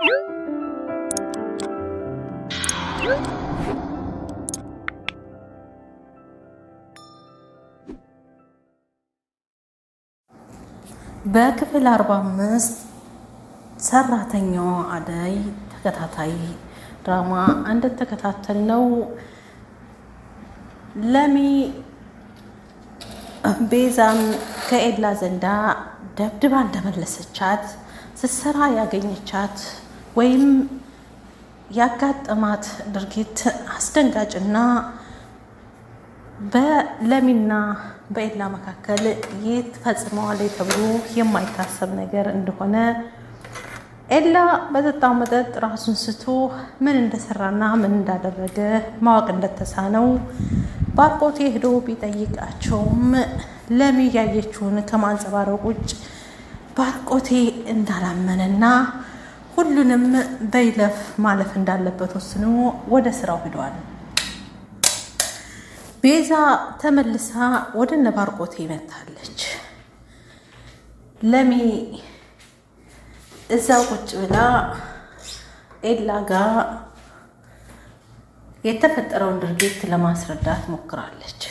በክፍል 45 ሰራተኛዋ አደይ ተከታታይ ድራማ እንደተከታተልነው ለሚ ቤዛን ከኤላ ዘንዳ ደብድባ እንደመለሰቻት ስትሰራ ያገኘቻት ወይም ያጋጠማት ድርጊት አስደንጋጭና በለሚና በኤላ መካከል ይፈጽመዋል ተብሎ የማይታሰብ ነገር እንደሆነ ኤላ በጠጣው መጠጥ ራሱን ስቶ ምን እንደሰራና ምን እንዳደረገ ማወቅ እንደተሳነው ባርኮቴ ሄዶ ቢጠይቃቸውም ለሚ ያየችውን ከማንጸባረቅ ውጭ ባርኮቴ እንዳላመነና ሁሉንም በይለፍ ማለፍ እንዳለበት ወስኖ ወደ ስራው ሄዷል። ቤዛ ተመልሳ ወደ እነ ባርኮቴ መታለች። ለሚ እዛው ቁጭ ብላ ኤላ ጋር የተፈጠረውን ድርጊት ለማስረዳት ሞክራለች።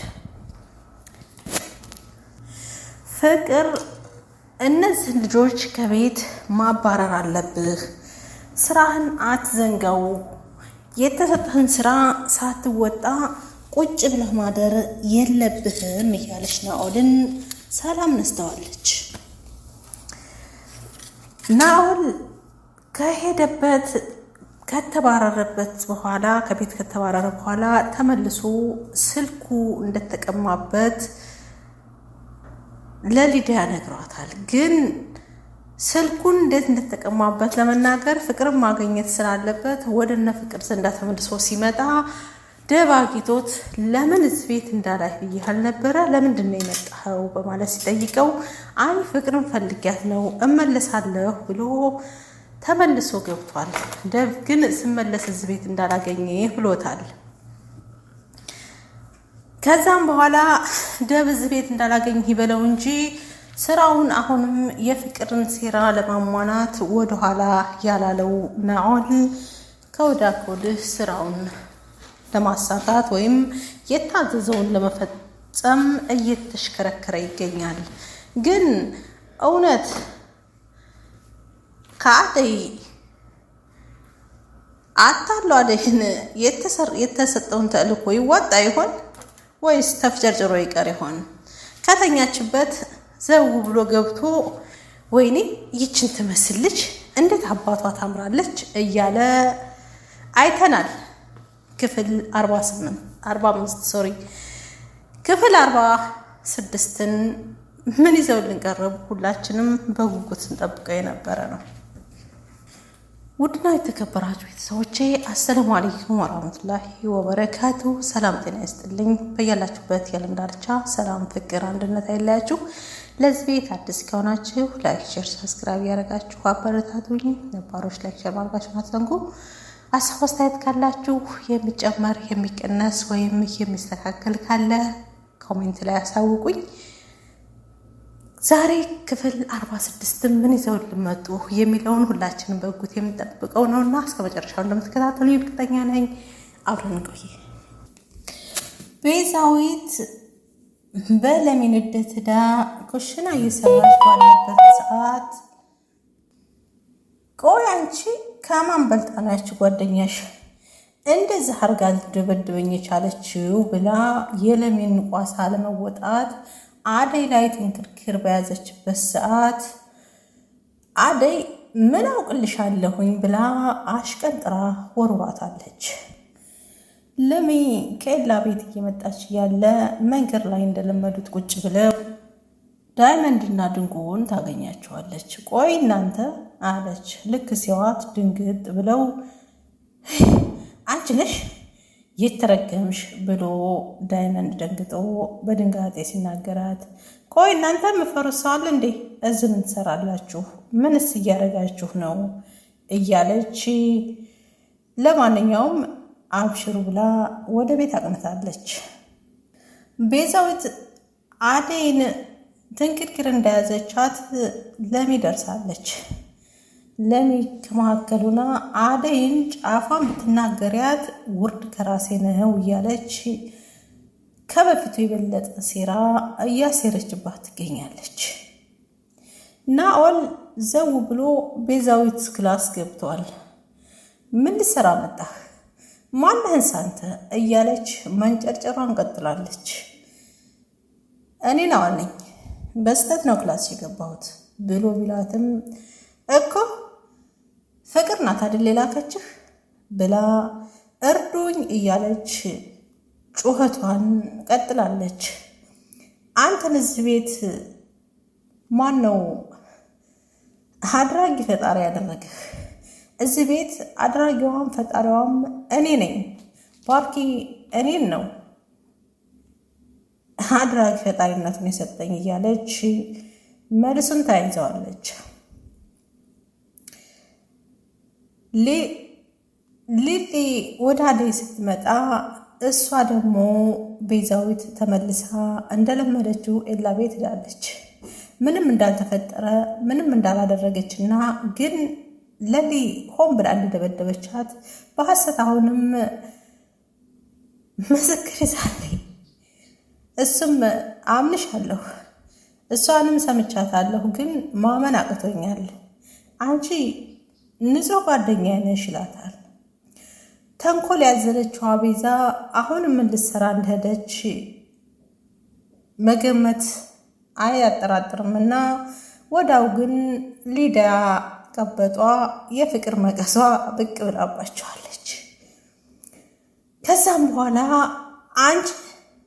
ፍቅር እነዚህ ልጆች ከቤት ማባረር አለብህ፣ ስራህን አትዘንጋው፣ የተሰጠህን ስራ ሳትወጣ ቁጭ ብለህ ማደር የለብህም እያለች ናኦልን ሰላም ነስተዋለች። ናኦል ከሄደበት ከተባረረበት በኋላ ከቤት ከተባረረ በኋላ ተመልሶ ስልኩ እንደተቀማበት ለሊዲያ ነግሯታል። ግን ስልኩን እንዴት እንደተቀማበት ለመናገር ፍቅርን ማግኘት ስላለበት ወደ እነ ፍቅር ዘንዳ ተመልሶ ሲመጣ ደባ አግኝቶት ለምን እዚህ ቤት እንዳላይ ብዬሃል ነበረ፣ ለምንድን ነው የመጣኸው በማለት ሲጠይቀው አይ ፍቅርን ፈልጊያት ነው እመለሳለሁ ብሎ ተመልሶ ገብቷል። ደብ ግን ስመለስ እዚህ ቤት እንዳላገኘ ብሎታል። ከዛም በኋላ ደብ እዚህ ቤት እንዳላገኘ ይበለው እንጂ ስራውን አሁንም የፍቅርን ሴራ ለማሟናት ወደኋላ ያላለው ናኦል ከወዳ ከወዲህ ስራውን ለማሳካት ወይም የታዘዘውን ለመፈጸም እየተሽከረከረ ይገኛል። ግን እውነት ከአደይ አታለው አደይን የተሰጠውን ተልእኮ ይወጣ ይሆን ወይስ ተፍጨርጭሮ ይቀር ይሆን? ከተኛችበት ዘው ብሎ ገብቶ ወይኔ ይችን ትመስል ልጅ እንዴት አባቷ ታምራለች እያለ አይተናል። ክፍል 45 ክፍል 46ን ምን ይዘው ልንቀርብ ሁላችንም በጉጉት እንጠብቀው የነበረ ነው። ውድና የተከበራችሁ ቤተሰቦቼ አሰላሙ አለይኩም ወራህመቱላሂ ወበረካቱ። ሰላም ጤና ይስጥልኝ በያላችሁበት የዓለም ዳርቻ ሰላም፣ ፍቅር፣ አንድነት አይለያችሁ። ለዚህ ቤት አዲስ ከሆናችሁ ላይክ፣ ሼር፣ ሰብስክራይብ ያደረጋችሁ አበረታቱኝ። ነባሮች ላይክ ሼር ማድረጋችሁን አትዘንጉ። ሀሳብ አስተያየት ካላችሁ የሚጨመር የሚቀነስ ወይም የሚስተካከል ካለ ኮሜንት ላይ አሳውቁኝ። ዛሬ ክፍል 46 ምን ይዘው ልመጡ የሚለውን ሁላችንም በጉት የምንጠብቀው ነውና እስከ መጨረሻው እንደምትከታተሉ እርግጠኛ ነኝ። አብረን እንቆይ። ቤዛዊት በለሚ ንዴት ሄዳ ኩሽና እየሰራች ባለበት ሰዓት ቆይ አንቺ ከማን በልጣ ነው ያቺ ጓደኛሽ እንደዚህ አርጋ ልትደበድበኝ የቻለችው ብላ የለሚን ቋሳ ለመወጣት አደይ ላይ ትንክርክር በያዘችበት ሰዓት አደይ ምን አውቅልሻለሁኝ ብላ አሽቀንጥራ ወርዋታለች። ለሚ ከኤላ ቤት እየመጣች ያለ መንገድ ላይ እንደለመዱት ቁጭ ብለው ዳይመንድና ድንቁን ታገኛቸዋለች። ቆይ እናንተ አለች። ልክ ሲዋት ድንግጥ ብለው አንቺ ነሽ የተረገምሽ ብሎ ዳይመንድ ደንግጦ በድንጋጤ ሲናገራት ቆይ እናንተ ምፈርሳል እንዴ እዚህ ምን ትሰራላችሁ? ምንስ እያደረጋችሁ ነው? እያለች ለማንኛውም አብሽሩ ብላ ወደ ቤት አቅንታለች። ቤዛዊት አደይን ትንክርክር እንደያዘቻት ለሚ ደርሳለች። ለሚ ከመካከሉና አደይን ጫፏን ብትናገሪያት ውርድ ከራሴ ነው እያለች ከበፊቱ የበለጠ ሴራ እያሴረችባት ትገኛለች። ናኦል ዘው ብሎ ቤዛዊት ክላስ ገብቷል። ምን ልሰራ መጣህ? ማንህን ሳንተ? እያለች መንጨርጨሯን ቀጥላለች። እኔ ናኦል ነኝ፣ በስተት ነው ክላስ የገባሁት ብሎ ቢላትም እኮ ፍቅር ናት አይደል የላከችህ ብላ እርዱኝ እያለች ጩኸቷን ቀጥላለች። አንተን እዚህ ቤት ማን ነው አድራጊ ፈጣሪ ያደረገህ? እዚህ ቤት አድራጊዋም ፈጣሪዋም እኔ ነኝ። ባርኪ እኔን ነው አድራጊ ፈጣሪነቱን የሰጠኝ እያለች መልሱን ታይዘዋለች። ሊሊ ወደ አደይ ስትመጣ እሷ ደግሞ ቤዛዊት ተመልሳ እንደለመደችው ኤላ ቤት ሄዳለች። ምንም እንዳልተፈጠረ ምንም እንዳላደረገች እና ግን ለሊ ሆን ብላ እንደደበደበቻት በሐሰት አሁንም ምስክር ይዛለኝ። እሱም አምንሻለሁ፣ እሷንም ሰምቻታለሁ፣ ግን ማመን አቅቶኛል። አንቺ ንጹሕ ጓደኛ ነሽ ይላታል። ተንኮል ያዘለችው ቤዛ አሁንም ምን ልትሰራ እንደሄደች መገመት አያጠራጥርምና ወዳው ግን ሊዳ ቀበጧ የፍቅር መቀሷ ብቅ ብላባቸዋለች። ከዛም በኋላ አንቺ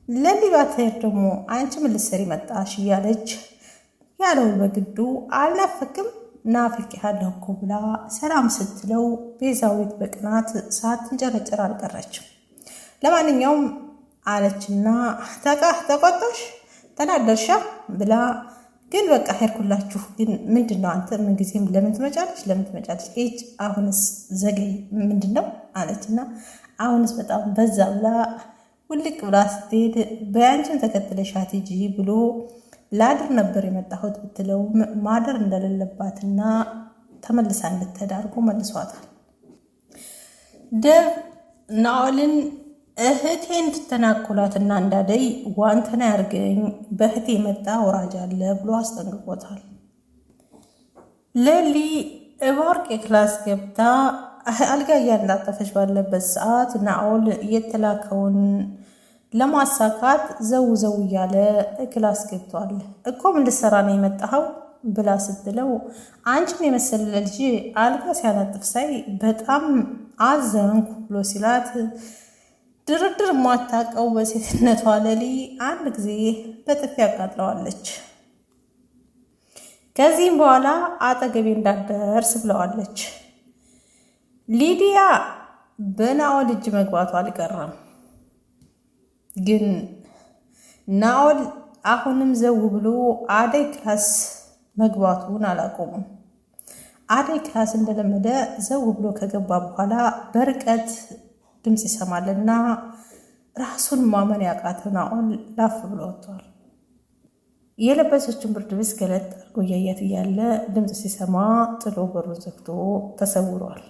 ለሊባትሄድ ደግሞ አንቺ ምን ልትሰሪ መጣሽ እያለች ያለው በግዱ አልናፈቅም ናፍቄሃለሁ እኮ ብላ ሰላም ስትለው ቤዛዊት በቅናት ሳትንጨረጨር አልቀረችም። ለማንኛውም አለችና ተቆጣሽ ተናደርሻ ብላ ግን በቃ ሄድኩላችሁ። ግን ምንድነው አንተ ምንጊዜም ለምን ትመጫለሽ? ኤጅ አሁንስ ዘገይ ምንድነው አለችና አሁንስ በጣም በዛ ብላ ውልቅ ብላ ስትሄድ በያንቺን ተከትለሻት ሂጂ ብሎ ላድር ነበር የመጣሁት ብትለው ማደር እንደሌለባትና ተመልሳ እንድትሄድ መልሷታል። ደብ ናኦልን እህቴ እንድትተናኮላትና እንዳደይ ዋንተና ያርገኝ በእህቴ መጣ ወራጅ አለ ብሎ አስጠንቅቆታል። ሌሊ ባርቄ ክላስ ገብታ አልጋ እያንጣጠፈች ባለበት ሰዓት ናኦል የተላከውን ለማሳካት ዘው እያለ ክላስ ገብቷል። እኮ ምን ልትሰራ ነው የመጣኸው ብላ ስትለው አንቺን የመሰለ ልጅ አልጋ ሲያነጥፍ ሳይ በጣም አዘንኩ ብሎ ሲላት ድርድር ማታቀው በሴትነቷ ሌሊ አንድ ጊዜ በጥፊ ያቃጥለዋለች። ከዚህም በኋላ አጠገቤ እንዳደርስ ብለዋለች። ሊዲያ በናኦል እጅ መግባቷ አልቀረም። ግን ናኦል አሁንም ዘው ብሎ አደይ ክላስ መግባቱን አላቆሙም። አደይ ክላስ እንደለመደ ዘው ብሎ ከገባ በኋላ በርቀት ድምፅ ይሰማልና ራሱን ማመን ያቃተው ናኦል ላፍ ብሎ ወጥቷል። የለበሰችን ብርድ ልብስ ገለጥ አድርጎ እያያት እያለ ድምፅ ሲሰማ ጥሎ በሩን ዘግቶ ተሰውሯል።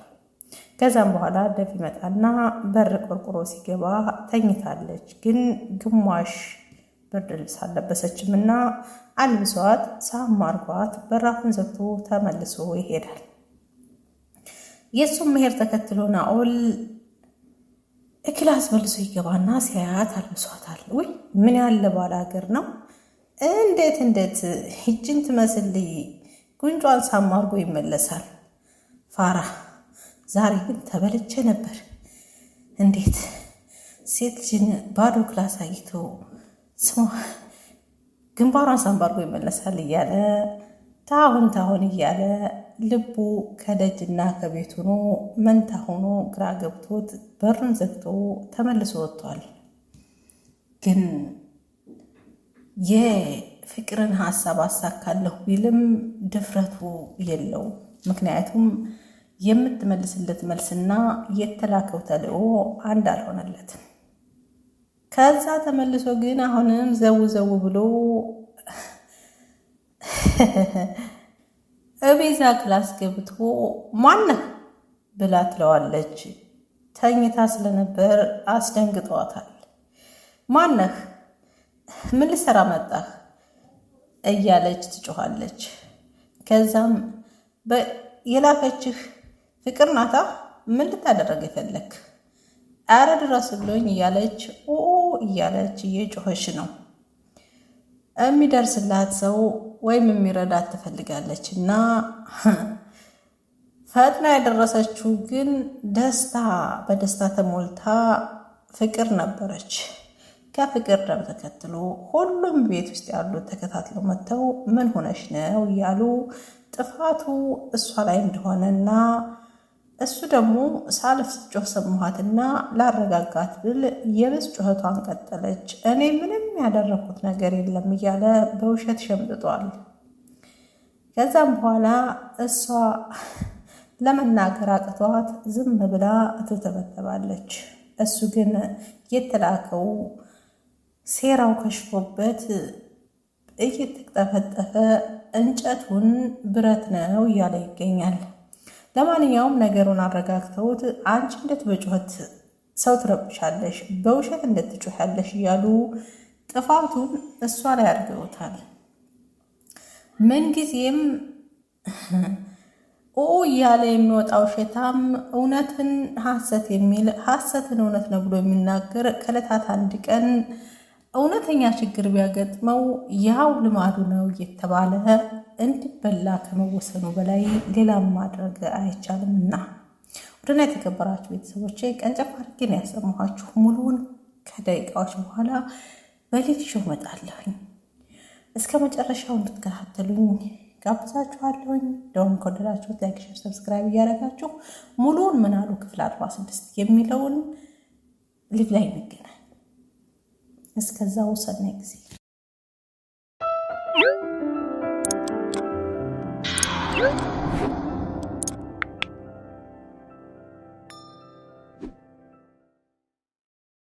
ከዛም በኋላ ደፍ ይመጣና በር ቆርቆሮ ሲገባ ተኝታለች። ግን ግማሽ ብርድ ልብስ አልለበሰችምና አልብሷት ሳም አርጓት በራፉን ዘግቶ ተመልሶ ይሄዳል። የእሱም መሄድ ተከትሎ ናኦል ክላስ መልሶ ይገባና ሲያያት አልብሷታል። ውይ ምን ያለ ባለ ሀገር ነው! እንዴት ሂጅን ትመስል ጉንጯን ሳም አርጎ ይመለሳል። ፋራ ዛሬ ግን ተበልቼ ነበር። እንዴት ሴት ልጅን ባዶ ክላስ አይቶ ስሟ ግንባሯን ሳምባርጎ ይመለሳል እያለ ታሁን እያለ ልቡ ከደጅና ከቤት ሆኖ መንታ ሆኖ ግራ ገብቶት በሩን ዘግቶ ተመልሶ ወጥቷል። ግን የፍቅርን ሀሳብ አሳካለሁ ቢልም ድፍረቱ የለው። ምክንያቱም የምትመልስለት መልስና የተላከው ተልዕኮ አንድ አልሆነለትም። ከዛ ተመልሶ ግን አሁንም ዘው ብሎ እቤዛ ክላስ ገብቶ ማነህ ብላ ትለዋለች። ተኝታ ስለነበር አስደንግጧታል። ማነህ? ምን ልሰራ መጣህ? እያለች ትጮኻለች። ከዛም የላከችህ ፍቅር ናታ? ምን ልታደረግ የፈለክ? አረ ድረስልኝ እያለች እያለች እየጮኸች ነው። የሚደርስላት ሰው ወይም የሚረዳት ትፈልጋለች እና ፈጥና ያደረሰችው ግን በደስታ ተሞልታ ፍቅር ነበረች። ከፍቅር ደም ተከትሎ ሁሉም ቤት ውስጥ ያሉት ተከታትለው መጥተው ምን ሆነሽ ነው እያሉ ጥፋቱ እሷ ላይ እንደሆነና እሱ ደግሞ ሳልፍ ጮህ ሰማኋትና ላረጋጋት ብል የብስ ጩኸቷን ቀጠለች። እኔ ምንም ያደረኩት ነገር የለም እያለ በውሸት ሸምጥጧል። ከዛም በኋላ እሷ ለመናገር አቅቷት ዝም ብላ ትተበተባለች። እሱ ግን የተላከው ሴራው ከሽፎበት እየተጠፈጠፈ እንጨቱን ብረት ነው እያለ ይገኛል። ለማንኛውም ነገሩን አረጋግተውት አንቺ እንዴት በጩኸት ሰው ትረብሻለሽ፣ በውሸት እንድትጮሻለሽ እያሉ ጥፋቱን እሷ ላይ አድርገውታል። ምንጊዜም እያለ የሚወጣው ሸታም እውነትን ሐሰት የሚል ሐሰትን እውነት ነው ብሎ የሚናገር ከዕለታት አንድ ቀን እውነተኛ ችግር ቢያገጥመው ያው ልማዱ ነው እየተባለ እንዲበላ ከመወሰኑ በላይ ሌላም ማድረግ አይቻልምና ወደና የተከበራችሁ ቤተሰቦቼ ቀንጨፍ አድርጌ ነው ያሰማኋችሁ። ሙሉውን ከደቂቃዎች በኋላ በሌሊት ሾው እመጣለሁኝ። እስከ መጨረሻው እንድትከታተሉኝ ጋብዛችኋለሁኝ። ደውም ከወደዳችሁት ላይክ፣ ሼር፣ ሰብስክራይብ እያደረጋችሁ ሙሉውን ምን አሉ ክፍል 46 የሚለውን ሊቭ ላይ እንገናኝ። እስከዛው ሰናይ ጊዜ